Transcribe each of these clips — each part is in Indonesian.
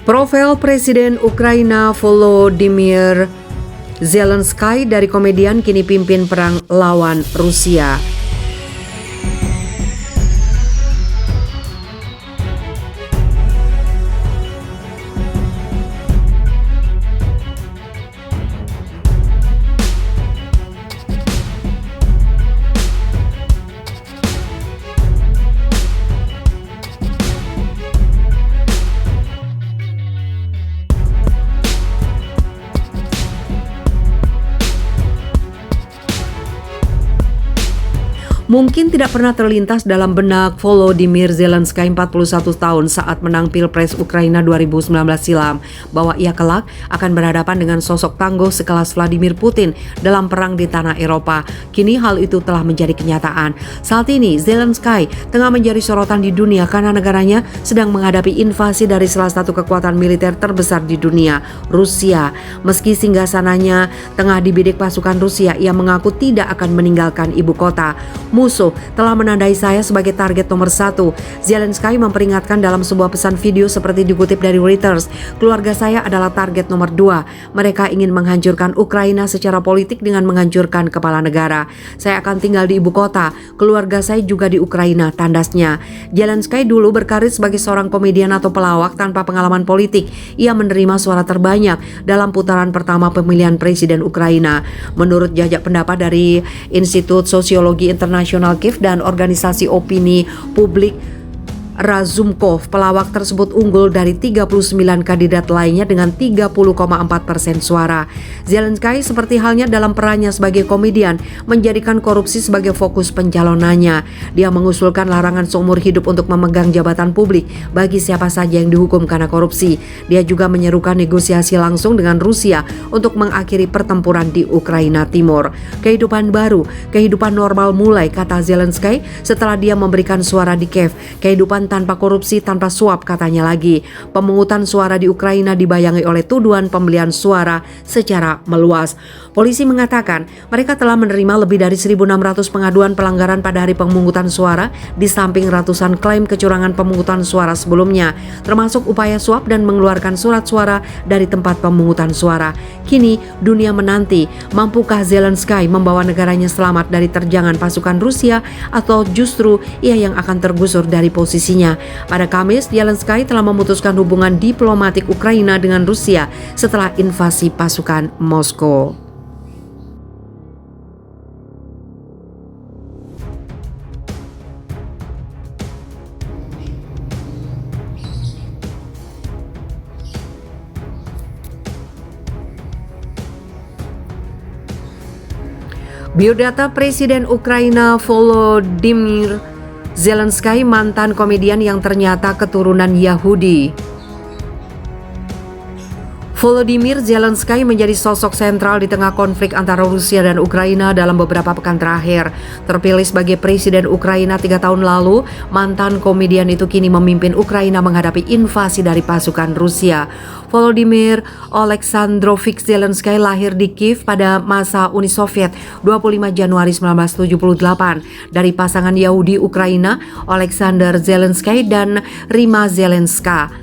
Profil Presiden Ukraina Volodymyr Zelensky dari komedian kini pimpin perang lawan Rusia. Mungkin tidak pernah terlintas dalam benak Volodymyr Zelensky 41 tahun saat menang Pilpres Ukraina 2019 silam bahwa ia kelak akan berhadapan dengan sosok tangguh sekelas Vladimir Putin dalam perang di tanah Eropa. Kini hal itu telah menjadi kenyataan. Saat ini Zelensky tengah menjadi sorotan di dunia karena negaranya sedang menghadapi invasi dari salah satu kekuatan militer terbesar di dunia, Rusia. Meski singgasananya tengah dibidik pasukan Rusia, ia mengaku tidak akan meninggalkan ibu kota. Musuh telah menandai saya sebagai target nomor 1. Zelensky memperingatkan dalam sebuah pesan video seperti dikutip dari Reuters, keluarga saya adalah target nomor 2. Mereka ingin menghancurkan Ukraina secara politik dengan menghancurkan kepala negara. Saya akan tinggal di ibu kota, keluarga saya juga di Ukraina, tandasnya. Zelensky dulu berkarir sebagai seorang komedian atau pelawak tanpa pengalaman politik. Ia menerima suara terbanyak dalam putaran pertama pemilihan presiden Ukraina. Menurut jajak pendapat dari Institut Sosiologi Internasional Kiev dan organisasi opini publik Razumkov, pelawak tersebut unggul dari 39 kandidat lainnya dengan 30,4% suara. Zelensky seperti halnya dalam perannya sebagai komedian menjadikan korupsi sebagai fokus pencalonannya. Dia mengusulkan larangan seumur hidup untuk memegang jabatan publik bagi siapa saja yang dihukum karena korupsi. Dia juga menyerukan negosiasi langsung dengan Rusia untuk mengakhiri pertempuran di Ukraina Timur. Kehidupan baru, kehidupan normal mulai, kata Zelensky setelah dia memberikan suara di Kiev. Kehidupan tanpa korupsi, tanpa suap, katanya lagi. Pemungutan suara di Ukraina dibayangi oleh tuduhan pembelian suara secara meluas. Polisi mengatakan mereka telah menerima lebih dari 1.600 pengaduan pelanggaran pada hari pemungutan suara, di samping ratusan klaim kecurangan pemungutan suara sebelumnya, termasuk upaya suap dan mengeluarkan surat suara dari tempat pemungutan suara. Kini dunia menanti, mampukah Zelensky membawa negaranya selamat dari terjangan pasukan Rusia, atau justru ia yang akan tergusur dari posisi. Pada Kamis, Zelensky telah memutuskan hubungan diplomatik Ukraina dengan Rusia setelah invasi pasukan Moskow. Biodata Presiden Ukraina Volodymyr Zelensky, mantan komedian yang ternyata keturunan Yahudi. Volodymyr Zelensky menjadi sosok sentral di tengah konflik antara Rusia dan Ukraina dalam beberapa pekan terakhir. Terpilih sebagai presiden Ukraina 3 tahun lalu, mantan komedian itu kini memimpin Ukraina menghadapi invasi dari pasukan Rusia. Volodymyr Oleksandrovich Zelensky lahir di Kiev pada masa Uni Soviet 25 Januari 1978 dari pasangan Yahudi Ukraina Alexander Zelensky dan Rima Zelenska.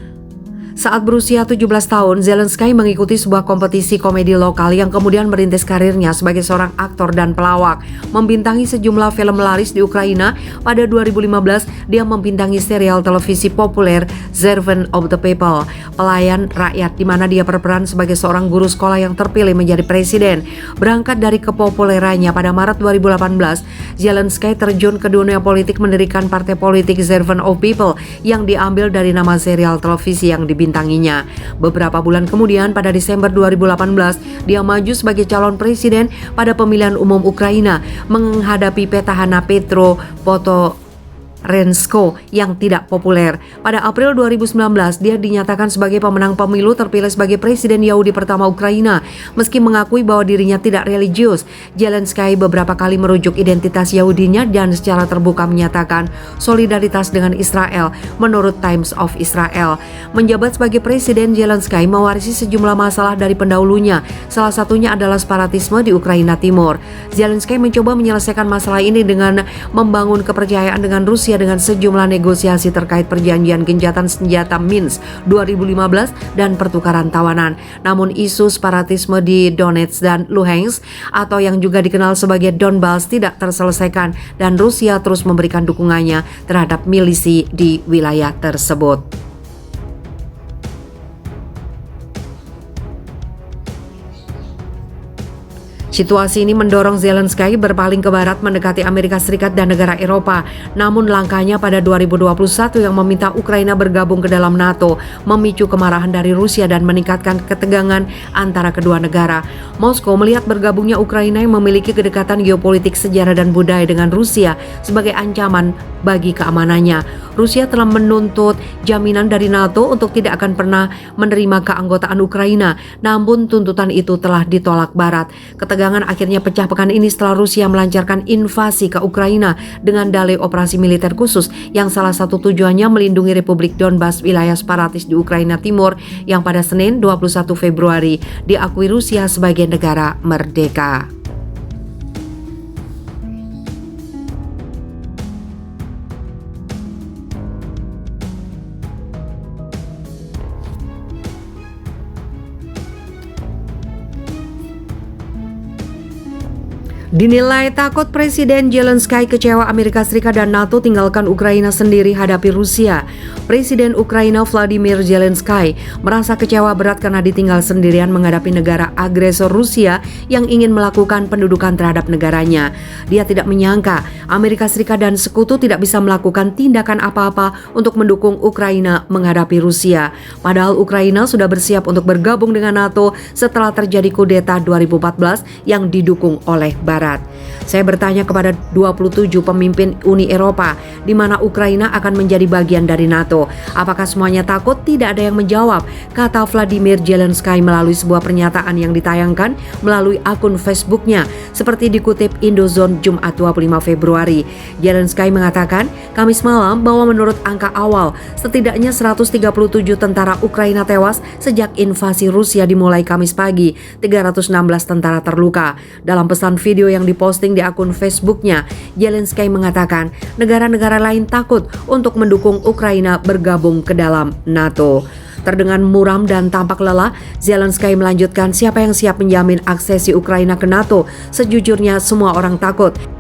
Saat berusia 17 tahun, Zelensky mengikuti sebuah kompetisi komedi lokal yang kemudian merintis karirnya sebagai seorang aktor dan pelawak. Membintangi sejumlah film laris di Ukraina, pada 2015 dia membintangi serial televisi populer Servant of the People, pelayan rakyat, di mana dia berperan sebagai seorang guru sekolah yang terpilih menjadi presiden. Berangkat dari kepopulerannya, pada Maret 2018, Zelensky terjun ke dunia politik mendirikan partai politik Servant of People yang diambil dari nama serial televisi yang dibintanginya. Beberapa bulan kemudian, pada Desember 2018, dia maju sebagai calon presiden pada pemilihan umum Ukraina menghadapi petahana Petro Rensko yang tidak populer. Pada April 2019, dia dinyatakan sebagai pemenang pemilu terpilih sebagai presiden Yahudi pertama Ukraina. Meski mengakui bahwa dirinya tidak religius, Zelensky beberapa kali merujuk identitas Yahudinya dan secara terbuka menyatakan solidaritas dengan Israel. Menurut Times of Israel, menjabat sebagai presiden, Zelensky mewarisi sejumlah masalah dari pendahulunya. Salah satunya adalah separatisme di Ukraina Timur. Zelensky mencoba menyelesaikan masalah ini dengan membangun kepercayaan dengan Rusia Rusia dengan sejumlah negosiasi terkait perjanjian gencatan senjata Minsk 2015 dan pertukaran tawanan. Namun isu separatisme di Donetsk dan Luhansk atau yang juga dikenal sebagai Donbas tidak terselesaikan dan Rusia terus memberikan dukungannya terhadap milisi di wilayah tersebut. Situasi ini mendorong Zelensky berpaling ke barat mendekati Amerika Serikat dan negara Eropa. Namun langkahnya pada 2021 yang meminta Ukraina bergabung ke dalam NATO memicu kemarahan dari Rusia dan meningkatkan ketegangan antara kedua negara. Moskow melihat bergabungnya Ukraina yang memiliki kedekatan geopolitik, sejarah dan budaya dengan Rusia sebagai ancaman bagi keamanannya. Rusia telah menuntut jaminan dari NATO untuk tidak akan pernah menerima keanggotaan Ukraina, namun tuntutan itu telah ditolak Barat. Ketegangan akhirnya pecah pekan ini setelah Rusia melancarkan invasi ke Ukraina dengan dalih operasi militer khusus yang salah satu tujuannya melindungi Republik Donbas, wilayah separatis di Ukraina Timur yang pada Senin 21 Februari diakui Rusia sebagai negara merdeka. Dinilai takut Presiden Zelensky kecewa Amerika Serikat dan NATO tinggalkan Ukraina sendiri hadapi Rusia. Presiden Ukraina Vladimir Zelensky merasa kecewa berat karena ditinggal sendirian menghadapi negara agresor Rusia yang ingin melakukan pendudukan terhadap negaranya. Dia tidak menyangka Amerika Serikat dan sekutu tidak bisa melakukan tindakan apa-apa untuk mendukung Ukraina menghadapi Rusia. Padahal Ukraina sudah bersiap untuk bergabung dengan NATO setelah terjadi kudeta 2014 yang didukung oleh Barat. Saya bertanya kepada 27 pemimpin Uni Eropa di mana Ukraina akan menjadi bagian dari NATO. Apakah semuanya takut? Tidak ada yang menjawab, kata Vladimir Zelensky melalui sebuah pernyataan yang ditayangkan melalui akun Facebooknya. Seperti dikutip Indozone Jumat 25 Februari. Zelensky mengatakan Kamis malam bahwa menurut angka awal setidaknya 137 tentara Ukraina tewas sejak invasi Rusia dimulai Kamis pagi. 316 tentara terluka. Dalam pesan video yang diposting di akun Facebooknya, Zelensky mengatakan negara-negara lain takut untuk mendukung Ukraina bergabung ke dalam NATO. Terdengar muram dan tampak lelah, Zelensky melanjutkan siapa yang siap menjamin aksesi Ukraina ke NATO. Sejujurnya semua orang takut.